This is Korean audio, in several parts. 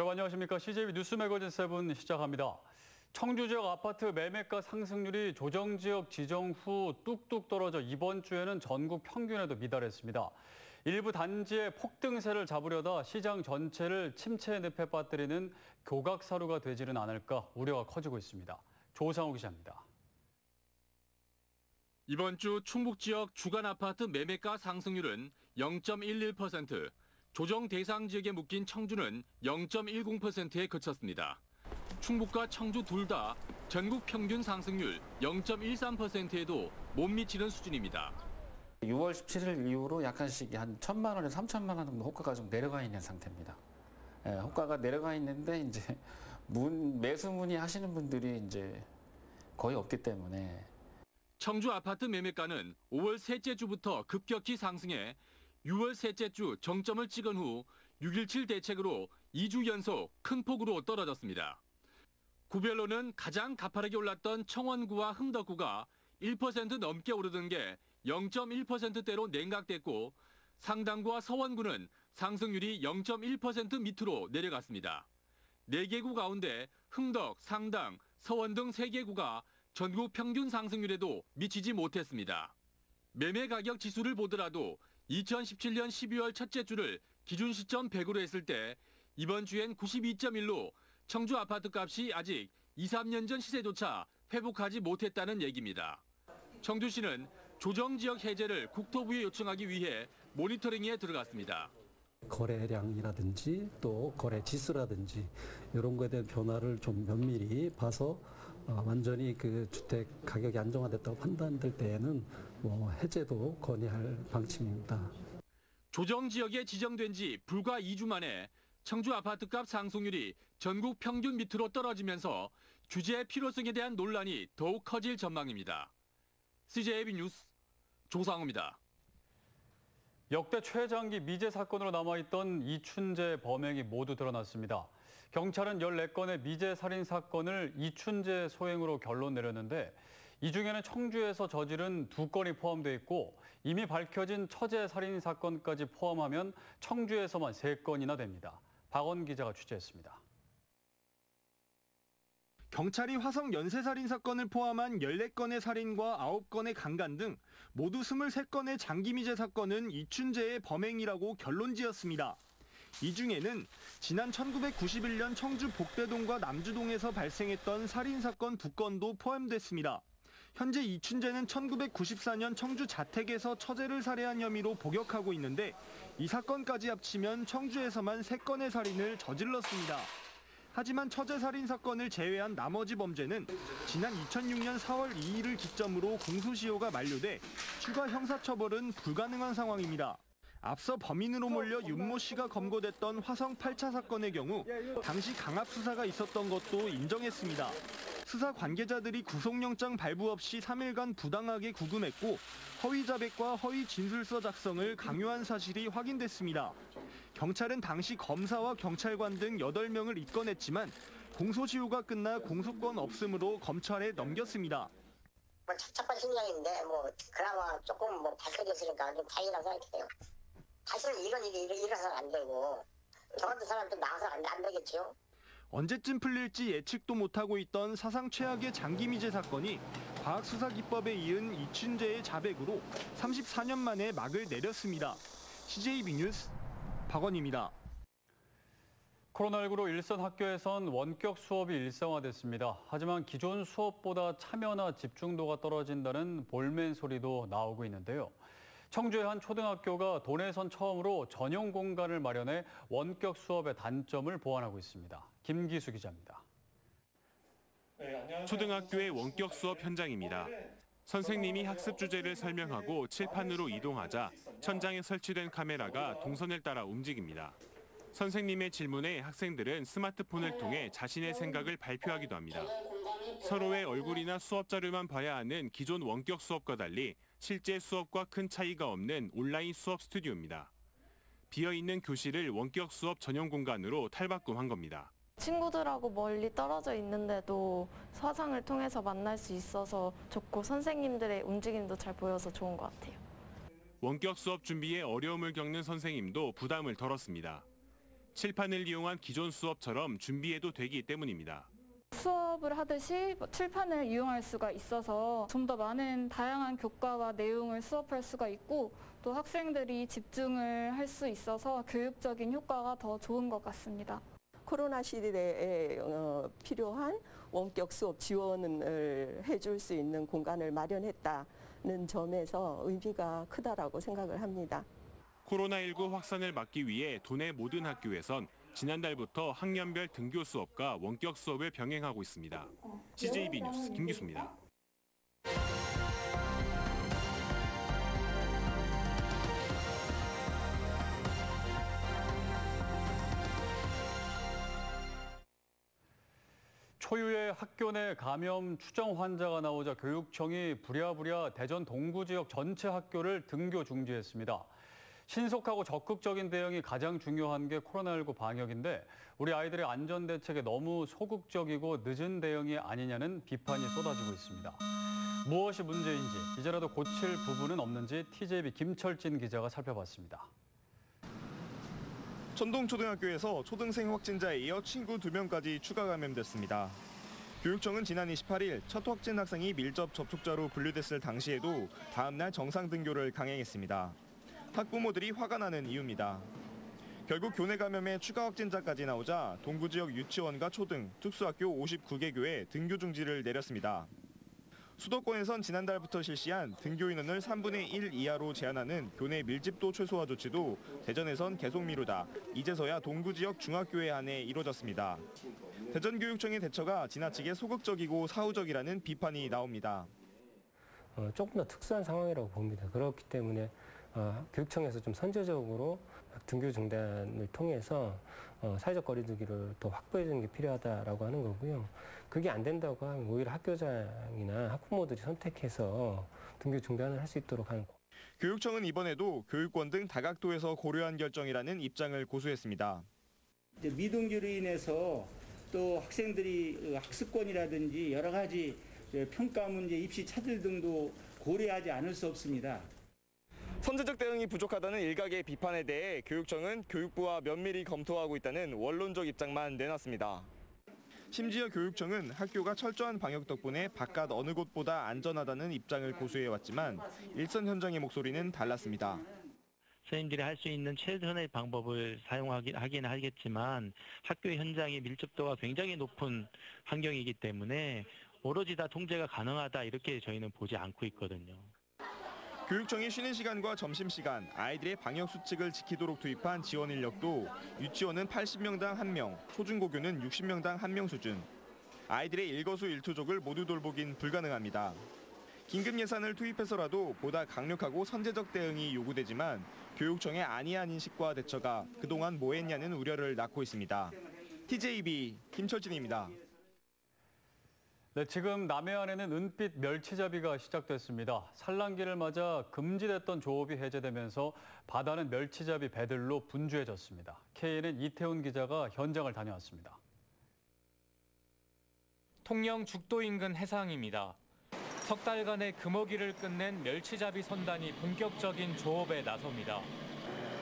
여러분 안녕하십니까? CJB 뉴스 매거진 7 시작합니다. 청주 지역 아파트 매매가 상승률이 조정 지역 지정 후 뚝뚝 떨어져 이번 주에는 전국 평균에도 미달했습니다. 일부 단지의 폭등세를 잡으려다 시장 전체를 침체의 늪에 빠뜨리는 교각사루가 되지는 않을까 우려가 커지고 있습니다. 조상우 기자입니다. 이번 주 충북 지역 주간 아파트 매매가 상승률은 0.11%, 조정 대상 지역에 묶인 청주는 0.10%에 그쳤습니다. 충북과 청주 둘 다 전국 평균 상승률 0.13%에도 못 미치는 수준입니다. 6월 17일 이후로 약간씩 한 1,000만 원에서 3,000만 원 정도 호가가 좀 내려가 있는 상태입니다. 호가가 내려가 있는데 이제 매수 문의하시는 분들이 이제 거의 없기 때문에 청주 아파트 매매가는 5월 셋째 주부터 급격히 상승해 6월 셋째 주 정점을 찍은 후 6.17 대책으로 2주 연속 큰 폭으로 떨어졌습니다. 구별로는 가장 가파르게 올랐던 청원구와 흥덕구가 1% 넘게 오르던 게 0.1%대로 냉각됐고 상당구와 서원구는 상승률이 0.1% 밑으로 내려갔습니다. 4개 구 가운데 흥덕, 상당, 서원 등 3개 구가 전국 평균 상승률에도 미치지 못했습니다. 매매 가격 지수를 보더라도 2017년 12월 첫째 주를 기준 시점 100으로 했을 때 이번 주엔 92.1로 청주 아파트 값이 아직 2, 3년 전 시세조차 회복하지 못했다는 얘기입니다. 청주시는 조정지역 해제를 국토부에 요청하기 위해 모니터링에 들어갔습니다. 거래량이라든지 또 거래 지수라든지 이런 거에 대한 변화를 좀 면밀히 봐서 완전히 그 주택 가격이 안정화됐다고 판단될 때에는 해제도 건의할 방침입니다. 조정 지역에 지정된 지 불과 2주 만에 청주 아파트값 상승률이 전국 평균 밑으로 떨어지면서 규제의 필요성에 대한 논란이 더욱 커질 전망입니다. CJB 뉴스 조상우입니다. 역대 최장기 미제 사건으로 남아있던 이춘재 범행이 모두 드러났습니다. 경찰은 14건의 미제 살인 사건을 이춘재 소행으로 결론 내렸는데 이 중에는 청주에서 저지른 2건이 포함되어 있고 이미 밝혀진 처제 살인 사건까지 포함하면 청주에서만 3건이나 됩니다. 박원 기자가 취재했습니다. 경찰이 화성 연쇄살인 사건을 포함한 14건의 살인과 9건의 강간 등 모두 23건의 장기미제 사건은 이춘재의 범행이라고 결론지었습니다. 이 중에는 지난 1991년 청주 복대동과 남주동에서 발생했던 살인사건 2건도 포함됐습니다. 현재 이춘재는 1994년 청주 자택에서 처제를 살해한 혐의로 복역하고 있는데 이 사건까지 합치면 청주에서만 3건의 살인을 저질렀습니다. 하지만 처제 살인 사건을 제외한 나머지 범죄는 지난 2006년 4월 2일을 기점으로 공소시효가 만료돼 추가 형사처벌은 불가능한 상황입니다. 앞서 범인으로 몰려 윤모 씨가 검거됐던 화성 8차 사건의 경우 당시 강압 수사가 있었던 것도 인정했습니다. 수사 관계자들이 구속영장 발부 없이 3일간 부당하게 구금했고 허위 자백과 허위 진술서 작성을 강요한 사실이 확인됐습니다. 경찰은 당시 검사와 경찰관 등 8명을 입건했지만 공소시효가 끝나 공소권 없음으로 검찰에 넘겼습니다. 착잡한 심정인데 그나마 조금 밝혀졌으니까 좀 다행이라고 생각해요. 다시는 이런 일이 일어서는 안 되고 저 같은 사람도 나와서 안 되겠죠. 언제쯤 풀릴지 예측도 못하고 있던 사상 최악의 장기미제 사건이 과학수사기법에 이은 이춘재의 자백으로 34년 만에 막을 내렸습니다. CJB 뉴스 박원입니다. 코로나19로 일선 학교에선 원격 수업이 일상화됐습니다. 하지만 기존 수업보다 참여나 집중도가 떨어진다는 볼멘 소리도 나오고 있는데요. 청주의 한 초등학교가 도내선 처음으로 전용 공간을 마련해 원격 수업의 단점을 보완하고 있습니다. 김기수 기자입니다. 초등학교의 원격 수업 현장입니다. 선생님이 학습 주제를 설명하고 칠판으로 이동하자 천장에 설치된 카메라가 동선을 따라 움직입니다. 선생님의 질문에 학생들은 스마트폰을 통해 자신의 생각을 발표하기도 합니다. 서로의 얼굴이나 수업 자료만 봐야 하는 기존 원격 수업과 달리 실제 수업과 큰 차이가 없는 온라인 수업 스튜디오입니다. 비어있는 교실을 원격 수업 전용 공간으로 탈바꿈한 겁니다. 친구들하고 멀리 떨어져 있는데도 화상을 통해서 만날 수 있어서 좋고 선생님들의 움직임도 잘 보여서 좋은 것 같아요. 원격 수업 준비에 어려움을 겪는 선생님도 부담을 덜었습니다. 칠판을 이용한 기존 수업처럼 준비해도 되기 때문입니다. 수업을 하듯이 칠판을 이용할 수가 있어서 좀 더 많은 다양한 교과와 내용을 수업할 수가 있고 또 학생들이 집중을 할 수 있어서 교육적인 효과가 더 좋은 것 같습니다. 코로나 시대에 필요한 원격 수업 지원을 해줄 수 있는 공간을 마련했다는 점에서 의미가 크다라고 생각을 합니다. 코로나19 확산을 막기 위해 도내 모든 학교에선 지난달부터 학년별 등교 수업과 원격 수업을 병행하고 있습니다. CJB 뉴스 김기수입니다. 초유의 학교 내 감염 추정 환자가 나오자 교육청이 부랴부랴 대전 동구 지역 전체 학교를 등교 중지했습니다. 신속하고 적극적인 대응이 가장 중요한 게 코로나19 방역인데 우리 아이들의 안전 대책에 너무 소극적이고 늦은 대응이 아니냐는 비판이 쏟아지고 있습니다. 무엇이 문제인지 이제라도 고칠 부분은 없는지 TJB 김철진 기자가 살펴봤습니다. 천동초등학교에서 초등생 확진자에 이어 친구 2명까지 추가 감염됐습니다. 교육청은 지난 28일 첫 확진 학생이 밀접 접촉자로 분류됐을 당시에도 다음 날 정상 등교를 강행했습니다. 학부모들이 화가 나는 이유입니다. 결국 교내 감염에 추가 확진자까지 나오자 동구 지역 유치원과 초등, 특수학교 59개교에 등교 중지를 내렸습니다. 수도권에선 지난달부터 실시한 등교 인원을 3분의 1 이하로 제한하는 교내 밀집도 최소화 조치도 대전에선 계속 미루다 이제서야 동구 지역 중학교에 한해 이루어졌습니다. 대전교육청의 대처가 지나치게 소극적이고 사후적이라는 비판이 나옵니다. 조금 더 특수한 상황이라고 봅니다. 그렇기 때문에 교육청에서 좀 선제적으로 등교 중단을 통해서 사회적 거리두기를 더 확보해 주는 게 필요하다라고 하는 거고요. 그게 안 된다고 하면 오히려 학교장이나 학부모들이 선택해서 등교 중단을 할 수 있도록 하는 거. 교육청은 이번에도 교육권 등 다각도에서 고려한 결정이라는 입장을 고수했습니다. 미등교로 인해서 또 학생들이 학습권이라든지 여러 가지 평가 문제, 입시 차질 등도 고려하지 않을 수 없습니다. 선제적 대응이 부족하다는 일각의 비판에 대해 교육청은 교육부와 면밀히 검토하고 있다는 원론적 입장만 내놨습니다. 심지어 교육청은 학교가 철저한 방역 덕분에 바깥 어느 곳보다 안전하다는 입장을 고수해왔지만 일선 현장의 목소리는 달랐습니다. 선생님들이 할 수 있는 최선의 방법을 사용하긴 하겠지만 학교 현장의 밀접도가 굉장히 높은 환경이기 때문에 오로지 다 통제가 가능하다 이렇게 저희는 보지 않고 있거든요. 교육청이 쉬는 시간과 점심시간, 아이들의 방역수칙을 지키도록 투입한 지원 인력도 유치원은 80명당 1명, 초중고교는 60명당 1명 수준. 아이들의 일거수일투족을 모두 돌보긴 불가능합니다. 긴급 예산을 투입해서라도 보다 강력하고 선제적 대응이 요구되지만 교육청의 안이한 인식과 대처가 그동안 뭐 했냐는 우려를 낳고 있습니다. TJB 김철진입니다. 네, 지금 남해안에는 은빛 멸치잡이가 시작됐습니다. 산란기를 맞아 금지됐던 조업이 해제되면서 바다는 멸치잡이 배들로 분주해졌습니다. KNN 이태훈 기자가 현장을 다녀왔습니다. 통영 죽도 인근 해상입니다. 석 달간의 금어기를 끝낸 멸치잡이 선단이 본격적인 조업에 나섭니다.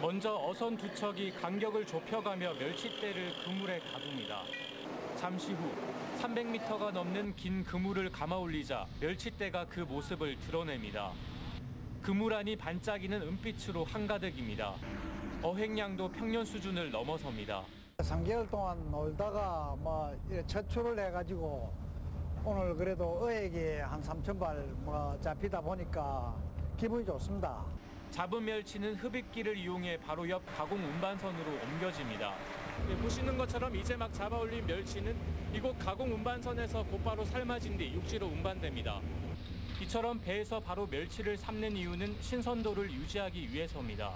먼저 어선 두 척이 간격을 좁혀가며 멸치떼를 그물에 가둡니다. 잠시 후 300m가 넘는 긴 그물을 감아 올리자 멸치떼가 그 모습을 드러냅니다. 그물 안이 반짝이는 은빛으로 한가득입니다. 어획량도 평년 수준을 넘어섭니다. 3개월 동안 놀다가 저출을 해가지고 오늘 그래도 어획이 한 3,000발 잡히다 보니까 기분이 좋습니다. 잡은 멸치는 흡입기를 이용해 바로 옆 가공 운반선으로 옮겨집니다. 보시는 것처럼 이제 막 잡아 올린 멸치는 이곳 가공 운반선에서 곧바로 삶아진 뒤 육지로 운반됩니다. 이처럼 배에서 바로 멸치를 삶는 이유는 신선도를 유지하기 위해서입니다.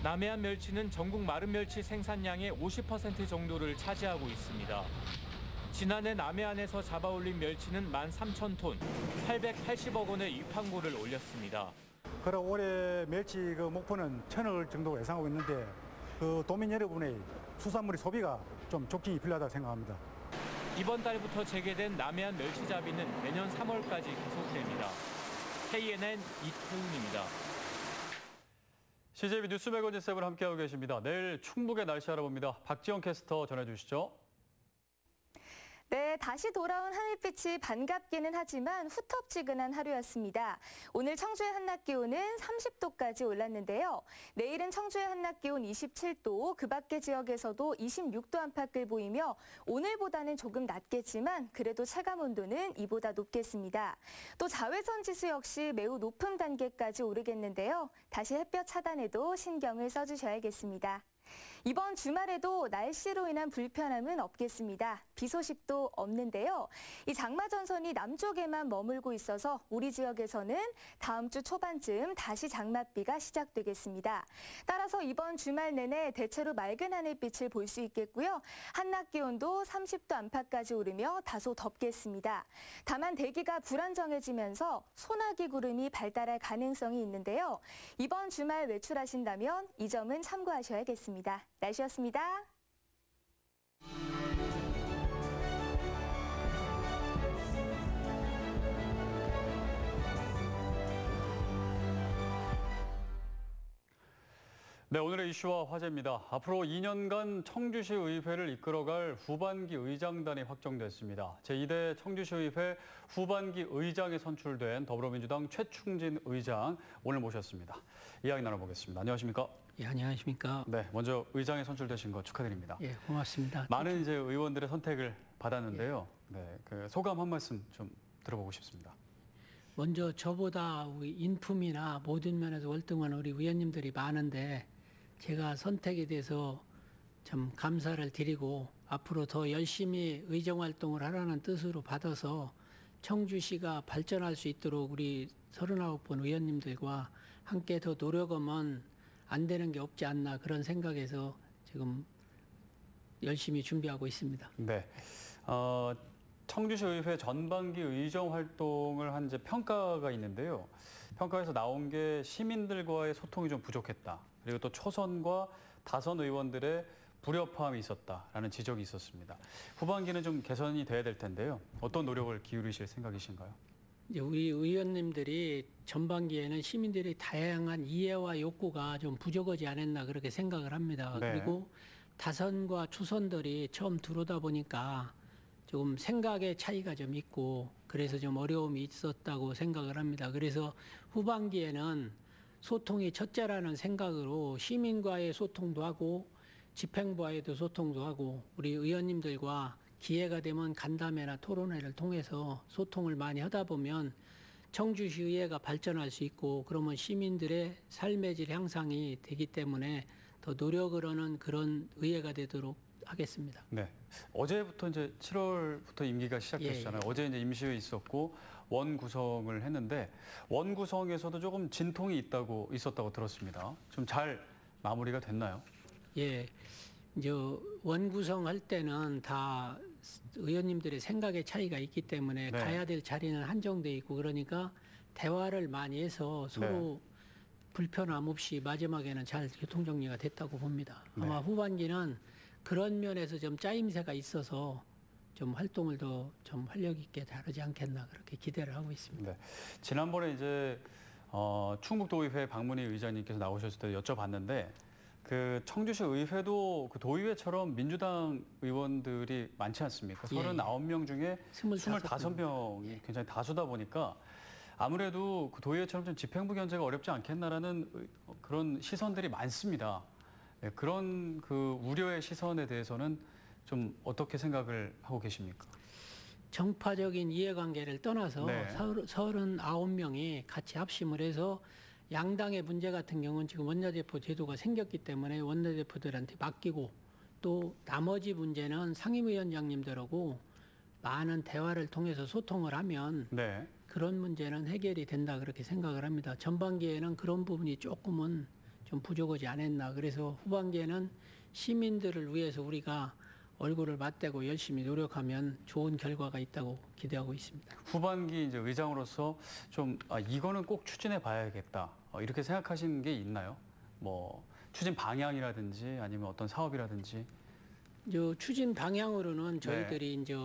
남해안 멸치는 전국 마른 멸치 생산량의 50% 정도를 차지하고 있습니다. 지난해 남해안에서 잡아 올린 멸치는 13,000톤, 880억 원의 입항고를 올렸습니다. 그리고 올해 멸치 목표는 1,000억 정도 예상하고 있는데 도민 여러분의 수산물의 소비가 좀 촉진이 필요하다고 생각합니다. 이번 달부터 재개된 남해안 멸치잡이는 내년 3월까지 계속됩니다. KNN 이태훈입니다. CJB 뉴스 매거진 7 함께하고 계십니다. 내일 충북의 날씨 알아봅니다. 박지영 캐스터 전해주시죠. 네, 다시 돌아온 하늘빛이 반갑기는 하지만 후텁지근한 하루였습니다. 오늘 청주의 한낮 기온은 30도까지 올랐는데요. 내일은 청주의 한낮 기온 27도, 그 밖의 지역에서도 26도 안팎을 보이며 오늘보다는 조금 낮겠지만 그래도 체감 온도는 이보다 높겠습니다. 또 자외선 지수 역시 매우 높은 단계까지 오르겠는데요. 다시 햇볕 차단에도 신경을 써주셔야겠습니다. 이번 주말에도 날씨로 인한 불편함은 없겠습니다. 비 소식도 없는데요. 이 장마 전선이 남쪽에만 머물고 있어서 우리 지역에서는 다음 주 초반쯤 다시 장맛비가 시작되겠습니다. 따라서 이번 주말 내내 대체로 맑은 하늘빛을 볼 수 있겠고요. 한낮 기온도 30도 안팎까지 오르며 다소 덥겠습니다. 다만 대기가 불안정해지면서 소나기 구름이 발달할 가능성이 있는데요. 이번 주말 외출하신다면 이 점은 참고하셔야겠습니다. 날씨였습니다. 네, 오늘의 이슈와 화제입니다. 앞으로 2년간 청주시 의회를 이끌어갈 후반기 의장단이 확정됐습니다. 제2대 청주시의회 후반기 의장에 선출된 더불어민주당 최충진 의장 오늘 모셨습니다. 이야기 나눠보겠습니다. 안녕하십니까? 예, 안녕하십니까? 네, 먼저 의장에 선출되신 거 축하드립니다. 예, 고맙습니다. 많은 이제 의원들의 선택을 받았는데요. 네, 그 소감 한 말씀 좀 들어보고 싶습니다. 먼저 저보다 우리 인품이나 모든 면에서 월등한 우리 의원님들이 많은데 제가 선택에 대해서 참 감사를 드리고 앞으로 더 열심히 의정 활동을 하라는 뜻으로 받아서 청주시가 발전할 수 있도록 우리 39번 의원님들과 함께 더 노력하면 안 되는 게 없지 않나 그런 생각에서 지금 열심히 준비하고 있습니다. 네, 청주시 의회 전반기 의정 활동을 한 이제 평가가 있는데요. 평가에서 나온 게 시민들과의 소통이 좀 부족했다. 그리고 또 초선과 다선 의원들의 불협화음이 있었다라는 지적이 있었습니다. 후반기는 좀 개선이 돼야 될 텐데요. 어떤 노력을 기울이실 생각이신가요? 이제 우리 의원님들이 전반기에는 시민들의 다양한 이해와 욕구가 좀 부족하지 않았나 그렇게 생각을 합니다. 네. 그리고 다선과 초선들이 처음 들어오다 보니까 조금 생각의 차이가 좀 있고 그래서 좀 어려움이 있었다고 생각을 합니다. 그래서 후반기에는 소통이 첫째라는 생각으로 시민과의 소통도 하고 집행부와의도 소통도 하고 우리 의원님들과 기회가 되면 간담회나 토론회를 통해서 소통을 많이 하다 보면 청주시 의회가 발전할 수 있고 그러면 시민들의 삶의 질 향상이 되기 때문에 더 노력을 하는 그런 의회가 되도록 하겠습니다. 네, 어제부터 이제 7월부터 임기가 시작됐잖아요. 예. 어제 이제 임시회 있었고 원 구성을 했는데 원 구성에서도 조금 진통이 있었다고 들었습니다. 좀 잘 마무리가 됐나요? 예, 이제 원 구성할 때는 다 의원님들의 생각의 차이가 있기 때문에 네. 가야 될 자리는 한정돼 있고 그러니까 대화를 많이 해서 서로 불편함 없이 마지막에는 잘 교통 정리가 됐다고 봅니다. 아마 네. 후반기는 그런 면에서 좀 짜임새가 있어서 좀 활동을 더 좀 활력 있게 다루지 않겠나 그렇게 기대를 하고 있습니다. 네. 지난번에 이제 충북도의회 박문희 의장님께서 나오셨을 때 여쭤봤는데 그 청주시 의회도 그 도의회처럼 민주당 의원들이 많지 않습니까? 예. 39명 중에 25명. 25명이 굉장히 다수다 보니까 아무래도 그 도의회처럼 좀 집행부 견제가 어렵지 않겠나라는 그런 시선들이 많습니다. 네, 그런 그 우려의 시선에 대해서는 좀 어떻게 생각을 하고 계십니까? 정파적인 이해관계를 떠나서 네. 39명이 같이 합심을 해서 양당의 문제 같은 경우는 지금 원내대표 제도가 생겼기 때문에 원내대표들한테 맡기고 또 나머지 문제는 상임위원장님들하고 많은 대화를 통해서 소통을 하면 네. 그런 문제는 해결이 된다 그렇게 생각을 합니다. 전반기에는 그런 부분이 조금은 좀 부족하지 않았나. 그래서 후반기에는 시민들을 위해서 우리가 얼굴을 맞대고 열심히 노력하면 좋은 결과가 있다고 기대하고 있습니다. 후반기 이제 의장으로서 좀 이거는 꼭 추진해 봐야겠다 이렇게 생각하시는 게 있나요? 뭐 추진 방향이라든지 아니면 어떤 사업이라든지. 추진 방향으로는 저희들이 이제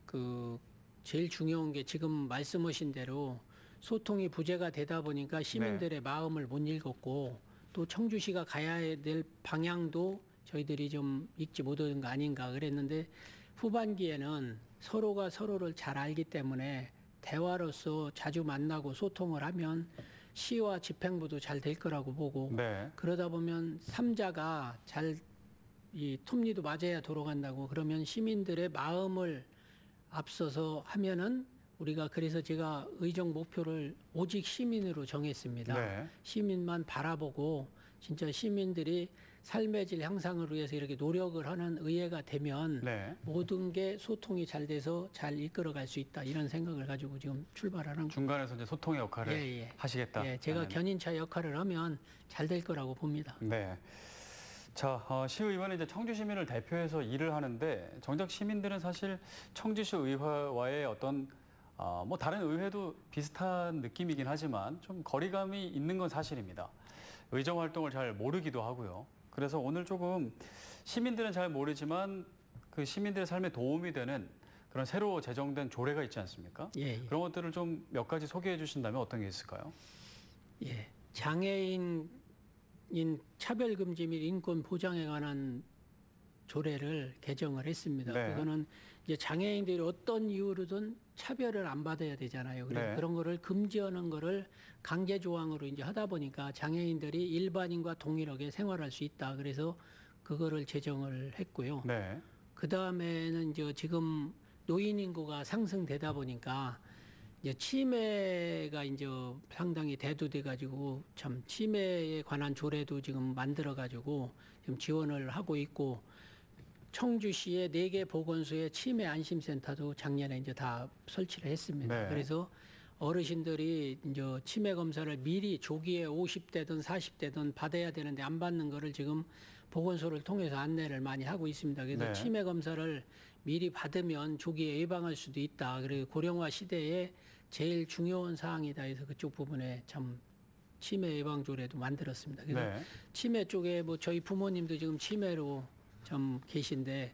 그 제일 중요한 게 지금 말씀하신 대로 소통이 부재가 되다 보니까 시민들의 마음을 못 읽었고 또 청주시가 가야 될 방향도 저희들이 좀 읽지 못한 거 아닌가 그랬는데 후반기에는 서로가 서로를 잘 알기 때문에 대화로서 자주 만나고 소통을 하면 시와 집행부도 잘 될 거라고 보고 네. 그러다 보면 삼자가 잘 이 톱니도 맞아야 돌아간다고 그러면 시민들의 마음을 앞서서 하면은 우리가 그래서 제가 의정 목표를 오직 시민으로 정했습니다. 네. 시민만 바라보고 진짜 시민들이 삶의 질 향상을 위해서 이렇게 노력을 하는 의회가 되면 네. 모든 게 소통이 잘 돼서 잘 이끌어갈 수 있다 이런 생각을 가지고 지금 출발하는 거예요. 중간에서 이제 소통의 역할을 하시겠다. 예, 제가 네. 견인차 역할을 하면 잘 될 거라고 봅니다. 네. 자, 시의원은 이제 청주 시민을 대표해서 일을 하는데 정작 시민들은 사실 청주시 의회와의 어떤 뭐 다른 의회도 비슷한 느낌이긴 하지만 좀 거리감이 있는 건 사실입니다. 의정 활동을 잘 모르기도 하고요. 그래서 오늘 조금 시민들은 잘 모르지만 그 시민들의 삶에 도움이 되는 그런 새로 제정된 조례가 있지 않습니까? 예. 그런 것들을 좀 몇 가지 소개해 주신다면 어떤 게 있을까요? 예. 장애인 차별금지 및 인권 보장에 관한 조례를 개정을 했습니다. 네. 그거는 이제 장애인들이 어떤 이유로든 차별을 안 받아야 되잖아요. 그래서 네. 그런 거를 금지하는 거를 강제 조항으로 이제 하다 보니까 장애인들이 일반인과 동일하게 생활할 수 있다. 그래서 그거를 제정을 했고요. 네. 그 다음에는 이제 지금 노인 인구가 상승되다 보니까 이제 치매가 이제 상당히 대두돼 가지고 참 치매에 관한 조례도 지금 만들어 가지고 지금 지원을 하고 있고 청주시의 4개 보건소에 치매 안심센터도 작년에 이제 다 설치를 했습니다. 네. 그래서 어르신들이 이제 치매 검사를 미리 조기에 50대든 40대든 받아야 되는데 안 받는 거를 지금 보건소를 통해서 안내를 많이 하고 있습니다. 그래서 네. 치매 검사를 미리 받으면 조기에 예방할 수도 있다. 그리고 고령화 시대에 제일 중요한 사항이다 해서 그쪽 부분에 참 치매 예방 조례도 만들었습니다. 그래서 네. 치매 쪽에 뭐 저희 부모님도 지금 치매로 좀 계신데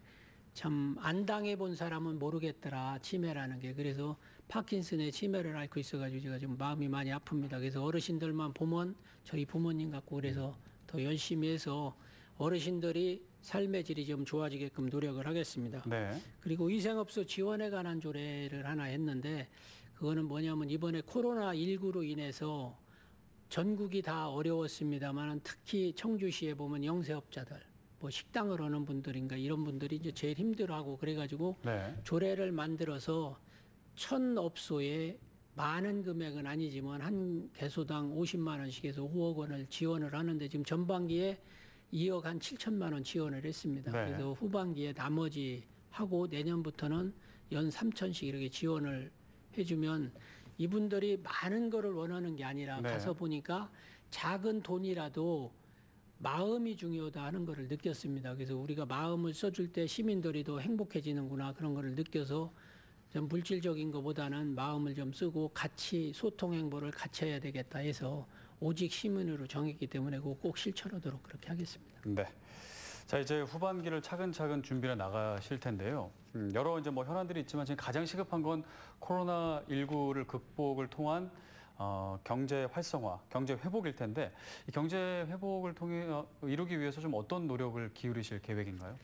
참 안 당해본 사람은 모르겠더라 치매라는 게. 그래서 파킨슨의 치매를 앓고 있어가지고 제가 지금 마음이 많이 아픕니다. 그래서 어르신들만 보면 저희 부모님 같고 그래서 더 열심히 해서 어르신들이 삶의 질이 좀 좋아지게끔 노력을 하겠습니다. 네. 그리고 위생업소 지원에 관한 조례를 하나 했는데 그거는 뭐냐면 이번에 코로나19로 인해서 전국이 다 어려웠습니다만 특히 청주시에 보면 영세업자들 뭐 식당을 하는 분들인가 이런 분들이 이제 제일 힘들어하고 그래가지고 네. 조례를 만들어서 1000업소에 많은 금액은 아니지만 한 개소당 50만 원씩 해서 5억 원을 지원을 하는데 지금 전반기에 2억 한 7천만 원 지원을 했습니다. 네. 그래서 후반기에 나머지 하고 내년부터는 연 3천씩 이렇게 지원을 해주면 이분들이 많은 거를 원하는 게 아니라 네. 가서 보니까 작은 돈이라도 마음이 중요하다 하는 거를 느꼈습니다. 그래서 우리가 마음을 써줄 때 시민들이 더 행복해지는구나 그런 거를 느껴서 좀 물질적인 것보다는 마음을 좀 쓰고 같이 소통 행보를 같이 해야 되겠다 해서 오직 시민으로 정했기 때문에 그거 꼭 실천하도록 그렇게 하겠습니다. 네. 자, 이제 후반기를 차근차근 준비해 나가실 텐데요. 여러 이제 뭐 현안들이 있지만 지금 가장 시급한 건 코로나19를 극복을 통한 경제 활성화, 경제 회복일 텐데 이 경제 회복을 통해 이루기 위해서 좀 어떤 노력을 기울이실 계획인가요?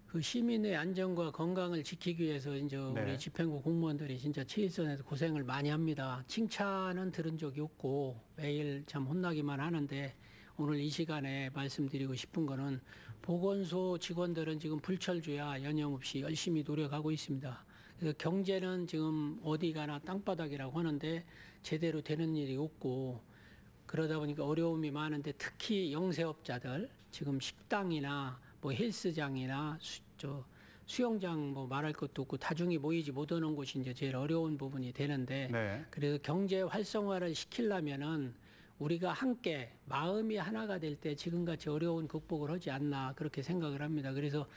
그 시민의 안전과 건강을 지키기 위해서 이제 네. 우리 집행부 공무원들이 진짜 최일선에서 고생을 많이 합니다. 칭찬은 들은 적이 없고 매일 참 혼나기만 하는데 오늘 이 시간에 말씀드리고 싶은 거는 보건소 직원들은 지금 불철주야 연영없이 열심히 노력하고 있습니다. 그래서 경제는 지금 어디 가나 땅바닥이라고 하는데 제대로 되는 일이 없고 그러다 보니까 어려움이 많은데 특히 영세업자들 지금 식당이나 뭐 헬스장이나 수영장 뭐 말할 것도 없고 다중이 모이지 못하는 곳이 이제 제일 어려운 부분이 되는데 네. 그래서 경제 활성화를 시키려면은 우리가 함께 마음이 하나가 될 때 지금같이 어려운 극복을 하지 않나 그렇게 생각을 합니다. 그래서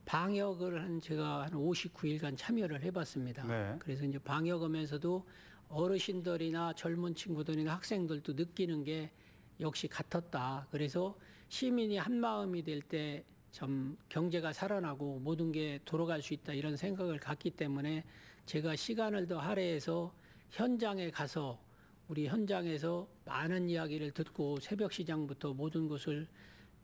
방역을 제가 한 59일간 참여를 해봤습니다. 네. 그래서 이제 방역하면서도 어르신들이나 젊은 친구들이나 학생들도 느끼는 게 역시 같았다. 그래서 시민이 한 마음이 될 때 참 경제가 살아나고 모든 게 돌아갈 수 있다 이런 생각을 갖기 때문에 제가 시간을 더 할애해서 현장에 가서 우리 현장에서 많은 이야기를 듣고 새벽 시장부터 모든 것을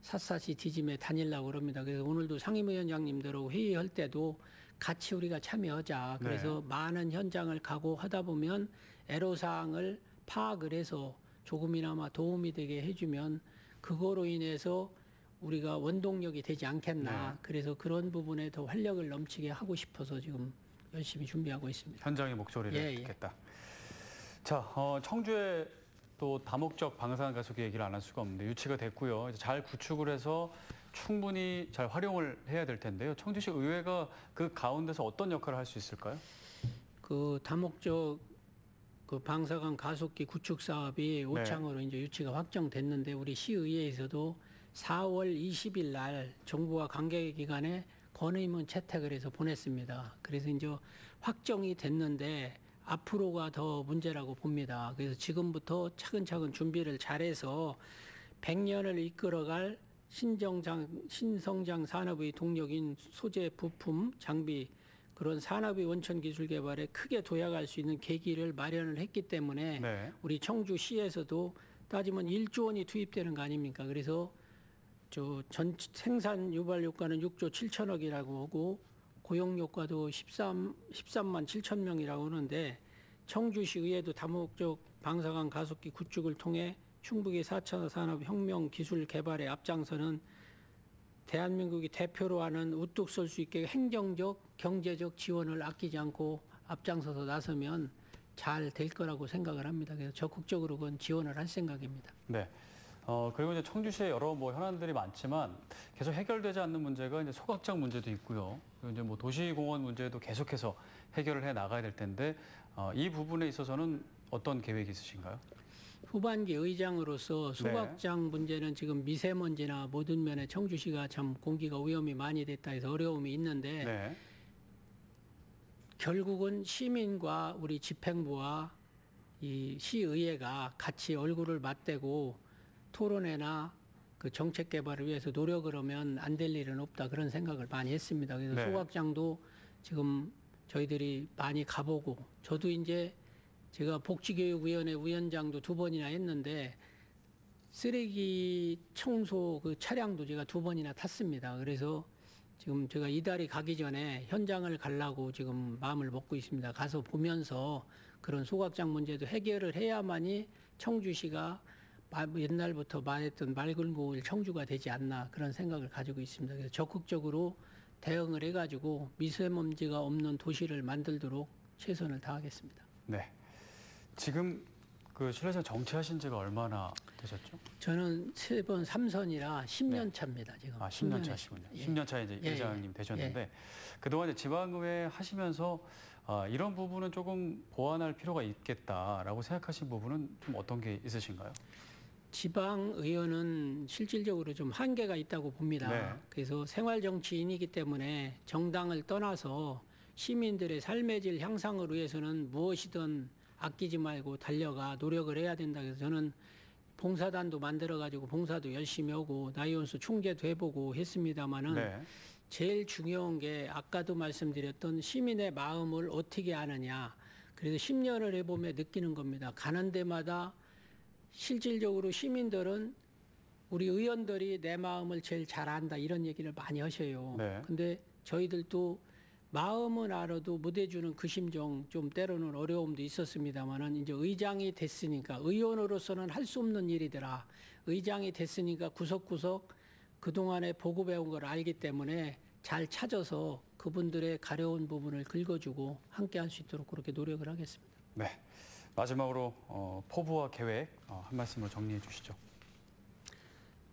샅샅이 뒤짐에 다니려고 그럽니다. 그래서 오늘도 상임위원장님들하고 회의할 때도 같이 우리가 참여하자. 그래서 많은 현장을 가고 하다 보면 애로사항을 파악을 해서 조금이나마 도움이 되게 해주면 그거로 인해서 우리가 원동력이 되지 않겠나. 그래서 그런 부분에 더 활력을 넘치게 하고 싶어서 지금 열심히 준비하고 있습니다. 현장의 목소리를 듣겠다. 자, 청주에 또 다목적 방사능 가속기 얘기를 안 할 수가 없는데 유치가 됐고요. 이제 잘 구축을 해서 충분히 잘 활용을 해야 될 텐데요. 청주시 의회가 그 가운데서 어떤 역할을 할 수 있을까요? 그 다목적 그 방사능 가속기 구축 사업이 오창으로 이제 유치가 확정됐는데 우리 시의회에서도 4월 20일 날 정부와 관계기관에 건의문 채택을 해서 보냈습니다. 그래서 이제 확정이 됐는데 앞으로가 더 문제라고 봅니다. 그래서 지금부터 차근차근 준비를 잘해서 100년을 이끌어갈 신성장 산업의 동력인 소재, 부품, 장비 그런 산업의 원천 기술 개발에 크게 도약할 수 있는 계기를 마련을 했기 때문에 우리 청주시에서도 따지면 1조 원이 투입되는 거 아닙니까? 그래서 전 생산 유발 효과는 6조 7천억이라고 하고 고용 효과도 13만 7천 명이라고 하는데 청주시 의회도 다목적 방사능 가속기 구축을 통해 충북의 4차 산업 혁명 기술 개발에 앞장서는 대한민국이 대표로 하는 우뚝 설 수 있게 행정적, 경제적 지원을 아끼지 않고 앞장서서 나서면 잘 될 거라고 생각을 합니다. 그래서 적극적으로 그건 지원을 할 생각입니다. 네. 그리고 이제 청주시에 여러 현안들이 많지만 계속 해결되지 않는 문제가 이제 소각장 문제도 있고요. 그리고 이제 도시공원 문제도 계속해서 해결을 해 나가야 될 텐데 이 부분에 있어서는 어떤 계획이 있으신가요? 후반기 의장으로서 소각장 문제는 지금 미세먼지나 모든 면에 청주시가 참 공기가 오염이 많이 됐다 해서 어려움이 있는데 결국은 시민과 우리 집행부와 이 시의회가 같이 얼굴을 맞대고 토론회나 그 정책 개발을 위해서 노력을 하면 안 될 일은 없다 그런 생각을 많이 했습니다. 그래서 소각장도 지금 저희들이 많이 가보고 저도 이제 제가 복지교육위원회 위원장도 2번이나 했는데 쓰레기 청소 그 차량도 제가 2번이나 탔습니다. 그래서 지금 제가 이달이 가기 전에 현장을 가려고 지금 마음을 먹고 있습니다. 가서 보면서 그런 소각장 문제도 해결을 해야만이 청주시가 옛날부터 말했던 맑은 고을 청주가 되지 않나 그런 생각을 가지고 있습니다. 그래서 적극적으로 대응을 해가지고 미세먼지가 없는 도시를 만들도록 최선을 다하겠습니다. 네. 지금 그 실내장 정치하신 지가 얼마나 되셨죠? 저는 3번 3선이라 10년 차입니다. 지금. 10년 차시군요. 10년 차에 이제 회장님 되셨는데 그동안 이제 지방의회 하시면서 이런 부분은 조금 보완할 필요가 있겠다라고 생각하신 부분은 좀 어떤 게 있으신가요? 지방의원은 실질적으로 좀 한계가 있다고 봅니다. 그래서 생활정치인이기 때문에 정당을 떠나서 시민들의 삶의 질 향상을 위해서는 무엇이든 아끼지 말고 달려가 노력을 해야 된다. 그래서 저는 봉사단도 만들어가지고 봉사도 열심히 하고 나이온수 충제도 해보고 했습니다마는 제일 중요한 게 아까도 말씀드렸던 시민의 마음을 어떻게 아느냐. 그래서 10년을 해보면 느끼는 겁니다. 가는 데마다 실질적으로 시민들은 우리 의원들이 내 마음을 제일 잘 안다 이런 얘기를 많이 하셔요. 근데 저희들도 마음은 알아도 못 해주는 그 심정 좀 때로는 어려움도 있었습니다만은 이제 의장이 됐으니까 의원으로서는 할 수 없는 일이더라. 의장이 됐으니까 구석구석 그동안에 보고 배운 걸 알기 때문에 잘 찾아서 그분들의 가려운 부분을 긁어주고 함께 할 수 있도록 그렇게 노력을 하겠습니다. 네. 마지막으로 포부와 계획 한 말씀으로 정리해 주시죠.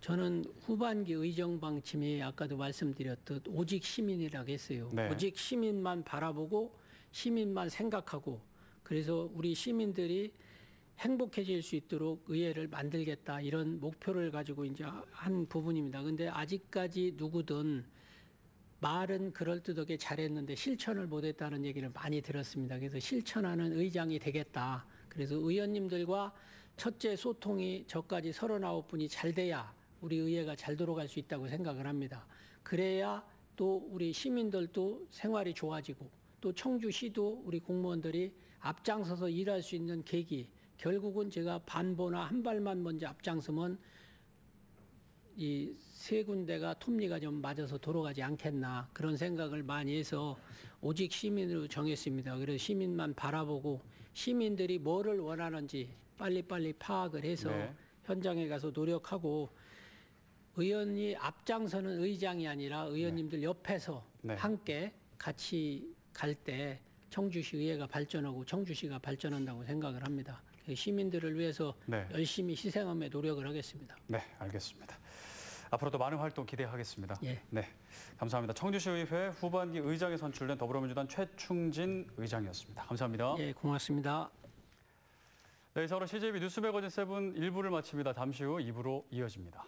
저는 후반기 의정 방침이 아까도 말씀드렸듯 오직 시민이라고 했어요. 오직 시민만 바라보고 시민만 생각하고 그래서 우리 시민들이 행복해질 수 있도록 의회를 만들겠다 이런 목표를 가지고 이제 한 부분입니다. 근데 아직까지 누구든 말은 그럴듯하게 잘했는데 실천을 못했다는 얘기를 많이 들었습니다. 그래서 실천하는 의장이 되겠다. 그래서 의원님들과 첫째 소통이 저까지 39분이 잘 돼야 우리 의회가 잘 돌아갈 수 있다고 생각을 합니다. 그래야 또 우리 시민들도 생활이 좋아지고 또 청주시도 우리 공무원들이 앞장서서 일할 수 있는 계기 결국은 제가 반보나 한 발만 먼저 앞장서면 이 세 군데가 톱니가 좀 맞아서 돌아가지 않겠나 그런 생각을 많이 해서 오직 시민으로 정했습니다. 그래서 시민만 바라보고 시민들이 뭐를 원하는지 빨리빨리 파악을 해서 네. 현장에 가서 노력하고 의원이 앞장서는 의장이 아니라 의원님들 옆에서 네. 함께 같이 갈 때 청주시 의회가 발전하고 청주시가 발전한다고 생각을 합니다. 시민들을 위해서 네. 열심히 희생하며 노력을 하겠습니다. 네, 알겠습니다. 앞으로도 많은 활동 기대하겠습니다. 예. 네, 감사합니다. 청주시의회 후반기 의장에 선출된 더불어민주당 최충진 의장이었습니다. 감사합니다. 예, 고맙습니다. 네, 이상으로 CJB 뉴스 매거진 7 1부를 마칩니다. 잠시 후 2부로 이어집니다.